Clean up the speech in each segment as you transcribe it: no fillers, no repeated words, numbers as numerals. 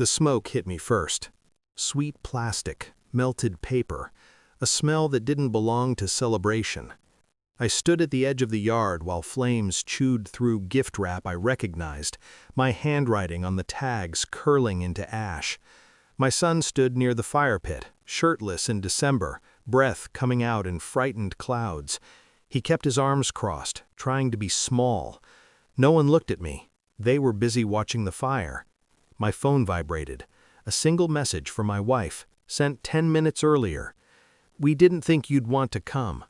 The smoke hit me first. Sweet plastic, melted paper, a smell that didn't belong to celebration. I stood at the edge of the yard while flames chewed through gift wrap I recognized, my handwriting on the tags curling into ash. My son stood near the fire pit, shirtless in December, breath coming out in frightened clouds. He kept his arms crossed, trying to be small. No one looked at me. They were busy watching the fire. My phone vibrated. A single message from my wife, sent 10 minutes earlier. "We didn't think you'd want to come."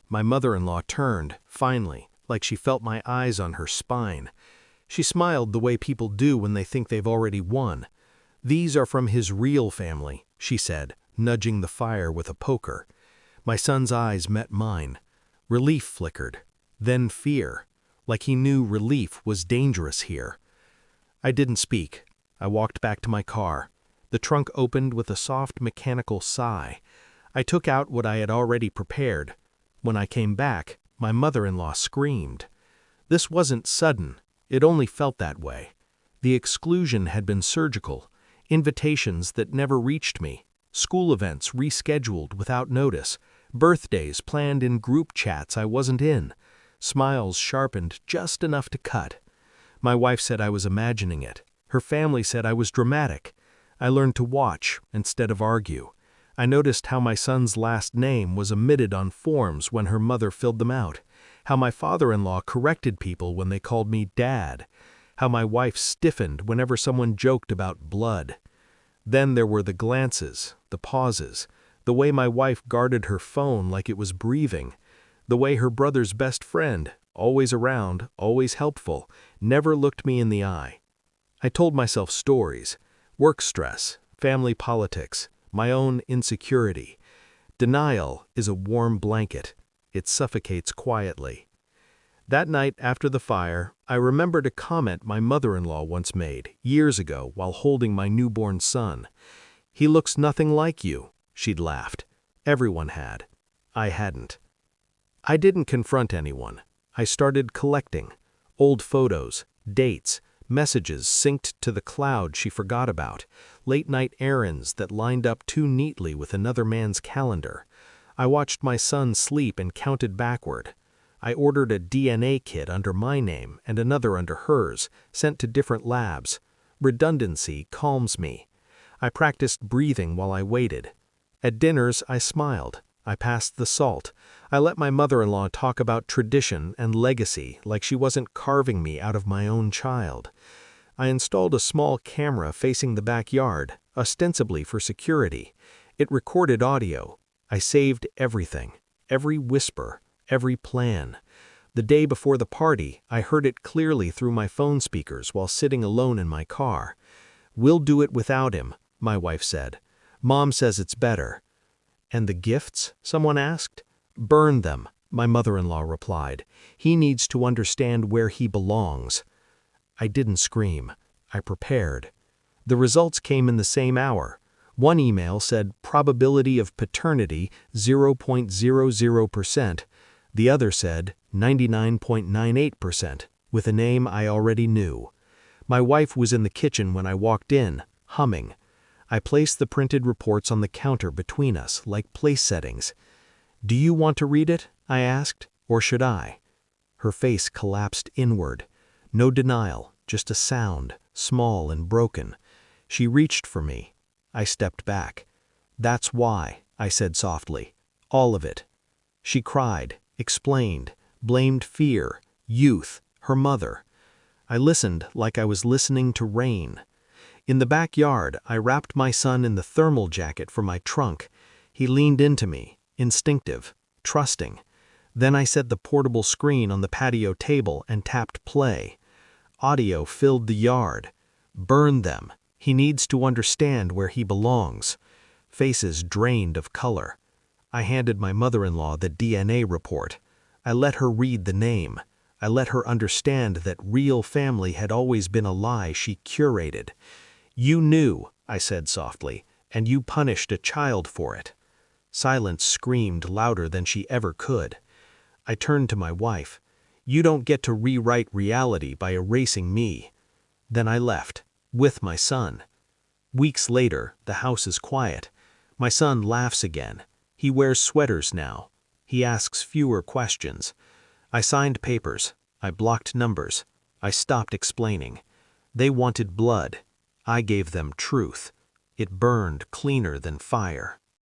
My mother-in-law turned, finally, like she felt my eyes on her spine. She smiled the way people do when they think they've already won. "These are from his real family," she said, nudging the fire with a poker. My son's eyes met mine. Relief flickered, then fear, like he knew relief was dangerous here. I didn't speak. I walked back to my car. The trunk opened with a soft mechanical sigh. I took out what I had already prepared. When I came back, my mother-in-law screamed. This wasn't sudden. It only felt that way. The exclusion had been surgical. Invitations that never reached me. School events rescheduled without notice. Birthdays planned in group chats I wasn't in. Smiles sharpened just enough to cut. My wife said I was imagining it. Her family said I was dramatic. I learned to watch instead of argue. I noticed how my son's last name was omitted on forms when her mother filled them out. How my father-in-law corrected people when they called me Dad. How my wife stiffened whenever someone joked about blood. Then there were the glances, the pauses, the way my wife guarded her phone like it was breathing, the way her brother's best friend, always around, always helpful, never looked me in the eye. I told myself stories, work stress, family politics, my own insecurity. Denial is a warm blanket. It suffocates quietly. That night after the fire, I remembered a comment my mother-in-law once made, years ago, while holding my newborn son. "He looks nothing like you," she'd laughed. Everyone had. I hadn't. I didn't confront anyone. I started collecting. Old photos, dates, messages synced to the cloud she forgot about, late-night errands that lined up too neatly with another man's calendar. I watched my son sleep and counted backward. I ordered a DNA kit under my name and another under hers, sent to different labs. Redundancy calms me. I practiced breathing while I waited. At dinners, I smiled. I passed the salt. I let my mother-in-law talk about tradition and legacy like she wasn't carving me out of my own child. I installed a small camera facing the backyard, ostensibly for security. It recorded audio. I saved everything, every whisper, every plan. The day before the party, I heard it clearly through my phone speakers while sitting alone in my car. "We'll do it without him," my wife said. "Mom says it's better." "And the gifts?" someone asked. "Burn them," my mother-in-law replied. "He needs to understand where he belongs." I didn't scream. I prepared. The results came in the same hour. One email said probability of paternity 0.00%. The other said 99.98%, with a name I already knew. My wife was in the kitchen when I walked in, humming. I placed the printed reports on the counter between us, like place settings. "Do you want to read it?" I asked, "or should I?" Her face collapsed inward. No denial, just a sound, small and broken. She reached for me. I stepped back. "That's why," I said softly. "All of it." She cried, explained, blamed fear, youth, her mother. I listened like I was listening to rain. In the backyard, I wrapped my son in the thermal jacket from my trunk. He leaned into me, instinctive, trusting. Then I set the portable screen on the patio table and tapped play. Audio filled the yard. "Burn them. He needs to understand where he belongs." Faces drained of color. I handed my mother-in-law the DNA report. I let her read the name. I let her understand that real family had always been a lie she curated. "You knew," I said softly, "and you punished a child for it." Silence screamed louder than she ever could. I turned to my wife. "You don't get to rewrite reality by erasing me." Then I left, with my son. Weeks later, the house is quiet. My son laughs again. He wears sweaters now. He asks fewer questions. I signed papers. I blocked numbers. I stopped explaining. They wanted blood. I gave them truth. It burned cleaner than fire.